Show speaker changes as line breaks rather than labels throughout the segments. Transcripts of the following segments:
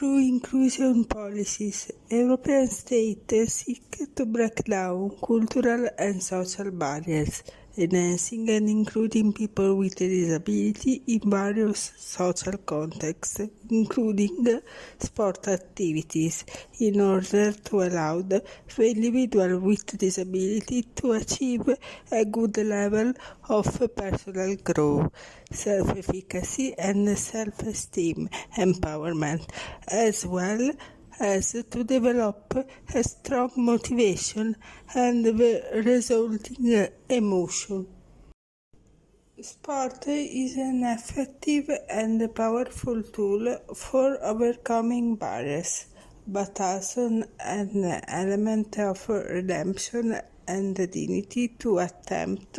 Through inclusion policies, European states seek to break down cultural and social barriers, enhancing and including people with disability in various social contexts, including sport activities, in order to allow the individual with disability to achieve a good level of personal growth, self-efficacy and self-esteem empowerment, as well as to develop a strong motivation and the resulting emotion. Sport is an effective and powerful tool for overcoming barriers, but also an element of redemption and dignity to attempt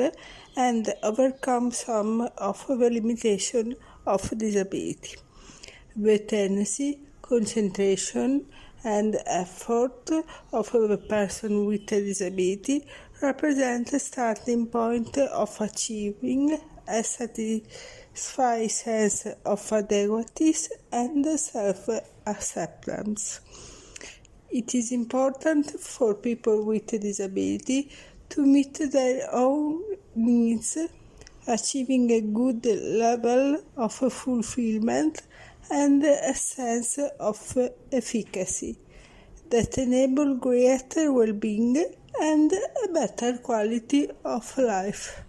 and overcome some of the limitations of disability. The tendency, concentration, and effort of a person with a disability represent a starting point of achieving a satisfying sense of adequacy and self-acceptance. It is important for people with a disability to meet their own needs, achieving a good level of fulfillment and a sense of efficacy that enable greater well-being and a better quality of life.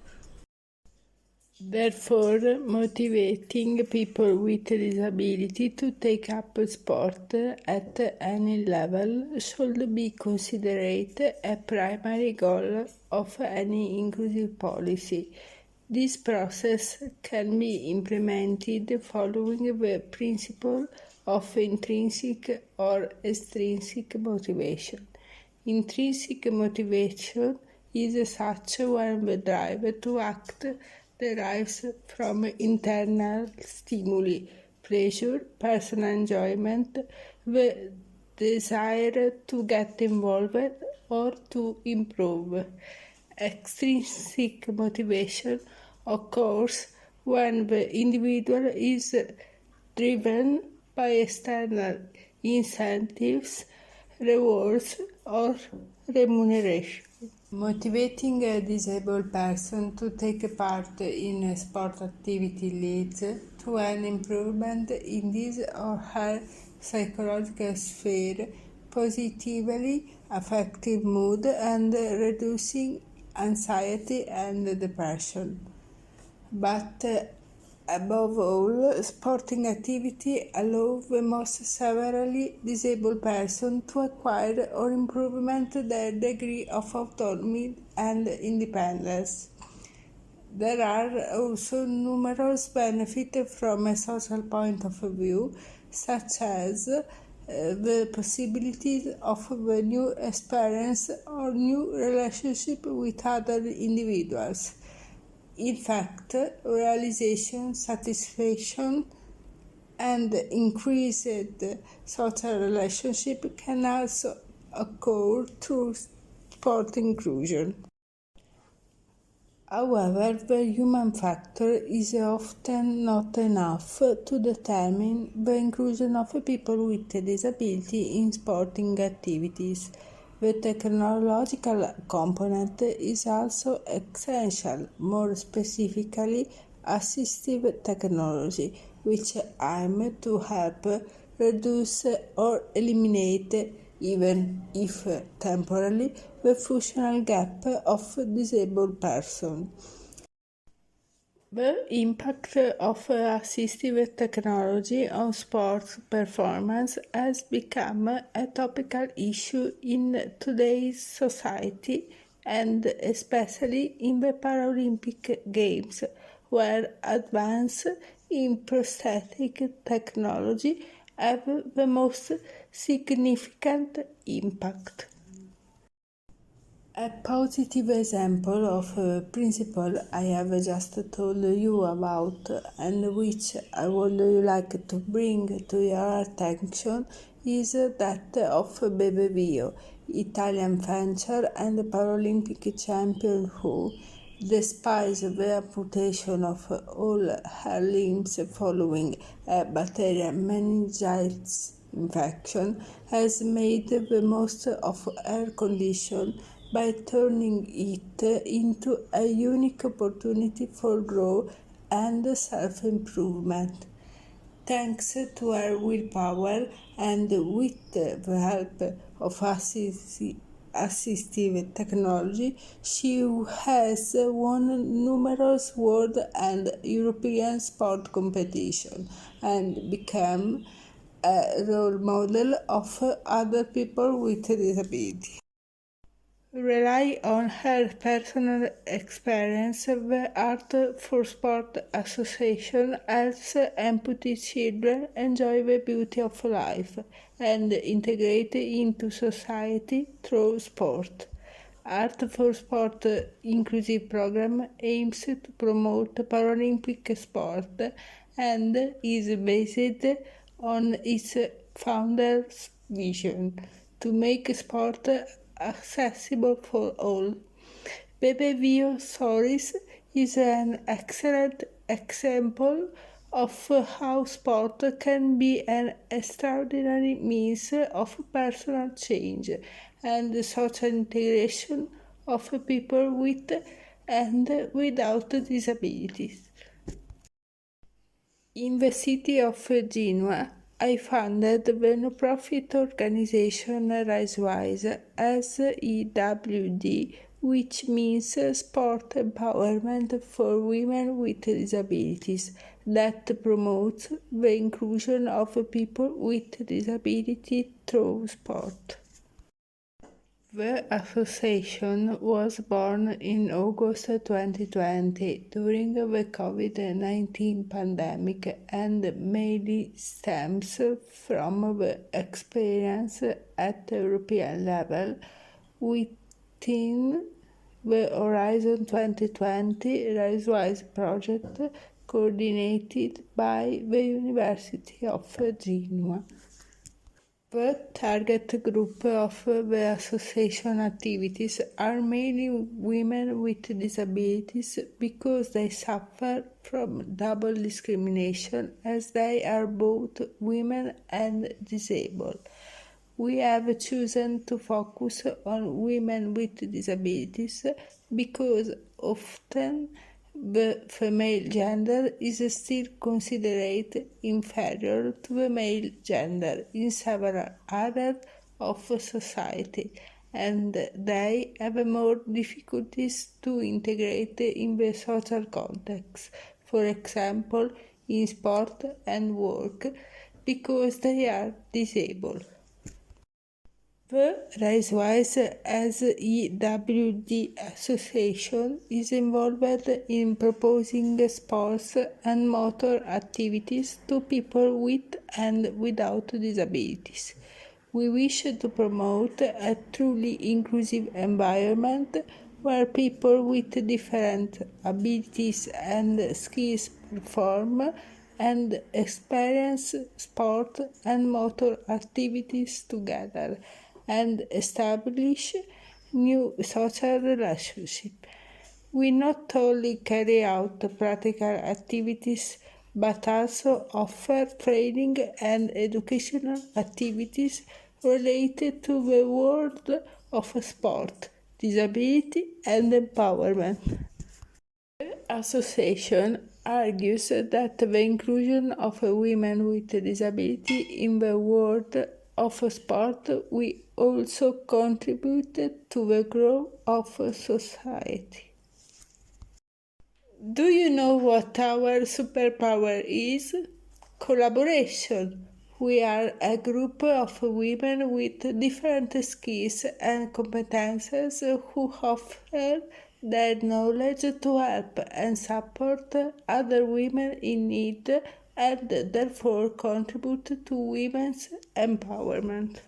Therefore, motivating people with disability to take up sport at any level should be considered a primary goal of any inclusive policy. This process can be implemented following the principle of intrinsic or extrinsic motivation. Intrinsic motivation is such when the drive to act derives from internal stimuli, pleasure, personal enjoyment, the desire to get involved or to improve. Extrinsic motivation occurs when the individual is driven by external incentives, rewards, or remuneration. Motivating a disabled person to take part in a sport activity leads to an improvement in his or her psychological sphere, positively affecting mood and reducing anxiety and depression. But above all, sporting activity allows the most severely disabled person to acquire or improvement their degree of autonomy and independence. There are also numerous benefits from a social point of view, such as the possibility of a new experience or new relationship with other individuals. In fact, realization, satisfaction, and increased social relationship can also occur through sport inclusion. However, the human factor is often not enough to determine the inclusion of people with a disability in sporting activities. The technological component is also essential, more specifically assistive technology, which aims to help reduce or eliminate, even if temporarily, the functional gap of disabled person. The impact of assistive technology on sports performance has become a topical issue in today's society, and especially in the Paralympic Games, where advances in prosthetic technology have the most significant impact. A positive example of a principle I have just told you about, and which I would like to bring to your attention, is that of Bebe Vio, Italian fencer and Paralympic champion who, despite the amputation of all her limbs following a bacterial meningitis infection has made the most of her condition by turning it into a unique opportunity for growth and self-improvement. Thanks to her willpower and with the help of assistive technology, she has won numerous world and European sport competitions and become a role model of other people with disability. Rely on her personal experience. The Art for Sport Association helps amputee children enjoy the beauty of life and integrate into society through sport. Art for Sport inclusive program aims to promote Paralympic sport and is based on its founder's vision to make sport accessible for all. Bebe Vio Stories is an excellent example of how sport can be an extraordinary means of personal change and social integration of people with and without disabilities. In the city of Genoa, I founded the non-profit organization RiseWise SEWD, which means Sport Empowerment for Women with Disabilities, that promotes the inclusion of people with disability through sport. The association was born in August 2020 during the COVID-19 pandemic and mainly stems from the experience at the European level within the Horizon 2020 RiseWise project coordinated by the University of Genoa. The target group of the association activities are mainly women with disabilities because they suffer from double discrimination as they are both women and disabled. We have chosen to focus on women with disabilities because often the female gender is still considered inferior to the male gender in several areas of society, and they have more difficulties to integrate in the social context, for example, in sport and work, because they are disabled. The RiseWise SEWD Association is involved in proposing sports and motor activities to people with and without disabilities. We wish to promote a truly inclusive environment where people with different abilities and skills perform and experience sport and motor activities together and establish new social relationships. We not only carry out practical activities but also offer training and educational activities related to the world of sport, disability and empowerment. The association argues that the inclusion of women with disability in the world of sport will also contribute to the growth of society. Do you know what our superpower is? Collaboration. We are a group of women with different skills and competences who offer their knowledge to help and support other women in need and therefore contribute to women's empowerment.